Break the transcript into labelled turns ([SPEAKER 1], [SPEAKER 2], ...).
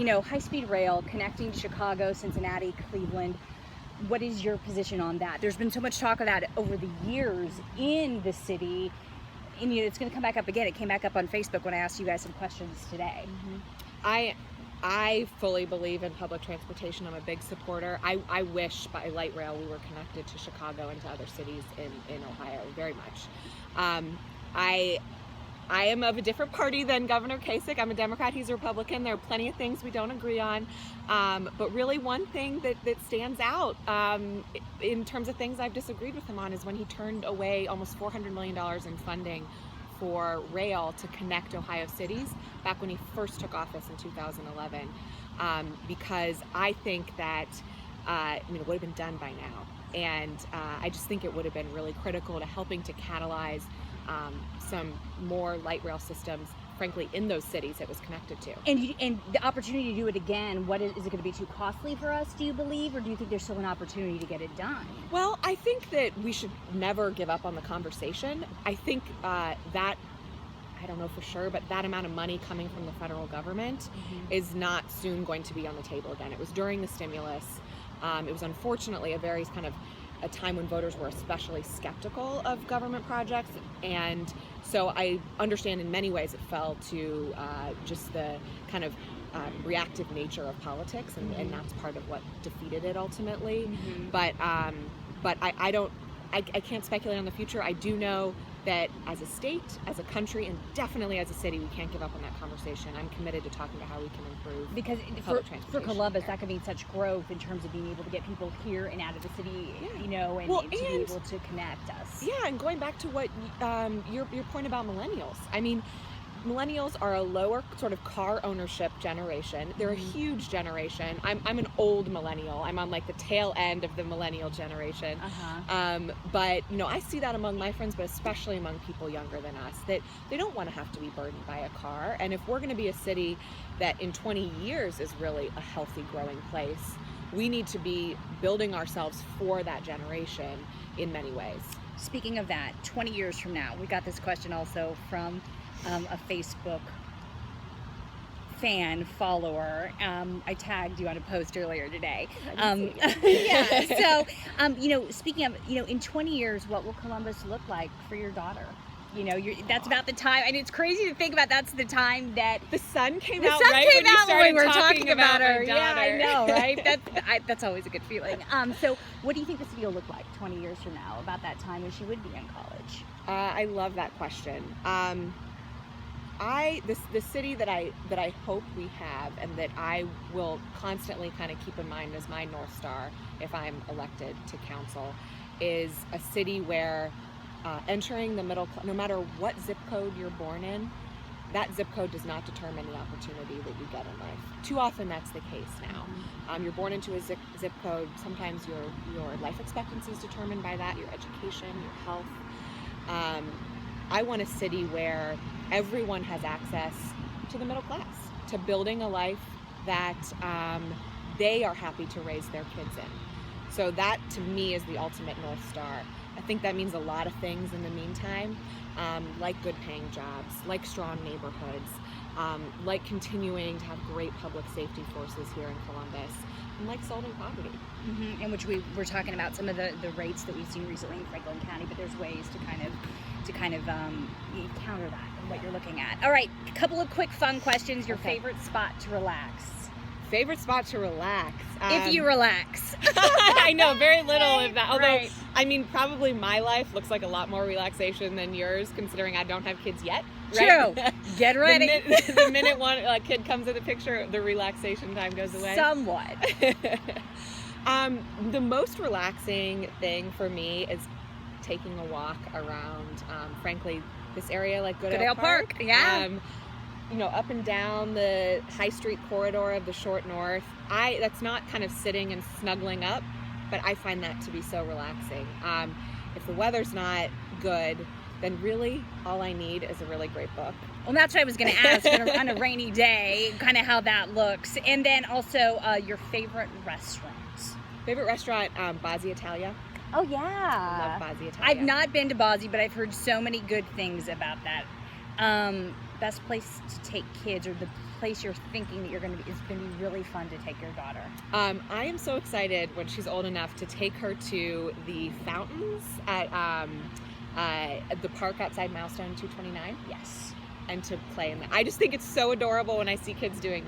[SPEAKER 1] HighSpeed Rail connecting Chicago, Cincinnati, Cleveland. What is your position on that? There's been so much talk of that over the years in the city, and it's going to come back up again. It came back up on Facebook when I asked you guys some questions today.
[SPEAKER 2] Mm-hmm. I fully believe in public transportation. I'm a big supporter. I wish by light rail we were connected to Chicago and to other cities in Ohio very much. I am of a different party than Governor Kasich. I'm a Democrat, he's a Republican. There are plenty of things we don't agree on. But really one thing that stands out in terms of things I've disagreed with him on is when he turned away almost $400 million in funding for rail to connect Ohio cities back when he first took office in 2011. Because I think that it would have been done by now. And I just think it would have been really critical to helping to catalyze some more light rail systems, frankly, in those cities it was connected to.
[SPEAKER 1] And the opportunity to do it again, is it going to be too costly for us, do you believe, or do you think there's still an opportunity to get it done?
[SPEAKER 2] Well, I think that we should never give up on the conversation. I think that, I don't know for sure, but that amount of money coming from the federal government is not soon going to be on the table again. It was during the stimulus. It was unfortunately a time when voters were especially skeptical of government projects, and so I understand in many ways it fell to just the kind of reactive nature of politics, and that's part of what defeated it ultimately. But I can't speculate on the future. I do know that as a state, as a country, and definitely as a city, we can't give up on that conversation. I'm committed to talking about how we can improve
[SPEAKER 1] because
[SPEAKER 2] public transportation.
[SPEAKER 1] For Columbus, that could mean such growth in terms of being able to get people here and out of the city, and to be able to connect us. Yeah,
[SPEAKER 2] and going back to what your point about millennials. I mean, millennials are a lower sort of car ownership generation. They're a huge generation. I'm an old millennial. I'm on like the tail end of the millennial generation. But I see that among my friends, but especially among people younger than us, that they don't want to have to be burdened by a car. And if we're going to be a city that in 20 years is really a healthy, growing place, we need to be building ourselves for that generation in many ways.
[SPEAKER 1] Speaking of that, 20 years from now, we got this question also from a Facebook follower. I tagged you on a post earlier today. So, speaking of, in 20 years, what will Columbus look like for your daughter? That's about the time, and it's crazy to think about. That's the time that
[SPEAKER 2] the sun came
[SPEAKER 1] out.
[SPEAKER 2] When
[SPEAKER 1] we were talking about her.
[SPEAKER 2] Yeah,
[SPEAKER 1] I know, right? That's always a good feeling. So, what do you think the city will look like 20 years from now? About that time when she would be in college?
[SPEAKER 2] I love that question. The city that I hope we have, and that I will constantly kind of keep in mind as my North Star if I'm elected to council, is a city where entering the middle, no matter what zip code you're born in, that zip code does not determine the opportunity that you get in life. Too often that's the case now. You're born into a zip code. Sometimes your life expectancy is determined by that, your education, your health. I want a city where everyone has access to the middle class, to building a life that they are happy to raise their kids in. So that, to me, is the ultimate North Star. I think that means a lot of things in the meantime, like good paying jobs, like strong neighborhoods, like continuing to have great public safety forces here in Columbus, and like solving poverty.
[SPEAKER 1] In which we were talking about some of the rates that we've seen recently in Franklin County, but there's ways to kind of counter that and what you're looking at. All right, a couple of quick fun questions. Your favorite spot to relax?
[SPEAKER 2] Favorite spot to relax?
[SPEAKER 1] If you relax.
[SPEAKER 2] I know, very little of that. Although,
[SPEAKER 1] right.
[SPEAKER 2] I mean, probably my life looks like a lot more relaxation than yours, considering I don't have kids yet. Right?
[SPEAKER 1] True. Get ready.
[SPEAKER 2] The minute one kid comes in the picture, the relaxation time goes away.
[SPEAKER 1] Somewhat.
[SPEAKER 2] The most relaxing thing for me is taking a walk around, frankly, this area like Goodale Park.
[SPEAKER 1] Yeah.
[SPEAKER 2] Up and down the High Street corridor of the Short North. That's not kind of sitting and snuggling up, but I find that to be so relaxing. If the weather's not good, then really all I need is a really great book.
[SPEAKER 1] Well, that's what I was going to ask on a rainy day, kind of how that looks. And then also your favorite restaurants.
[SPEAKER 2] Favorite restaurant, Bazzi Italia.
[SPEAKER 1] Oh, yeah.
[SPEAKER 2] I love Bazzi Italia.
[SPEAKER 1] I've not been to Bazzi, but I've heard so many good things about that. best place to take kids, or the place you're thinking that is going to be really fun to take your daughter?
[SPEAKER 2] I am so excited when she's old enough to take her to the fountains at the park outside Milestone 229.
[SPEAKER 1] Yes.
[SPEAKER 2] And to play in that. I just think it's so adorable when I see kids doing that.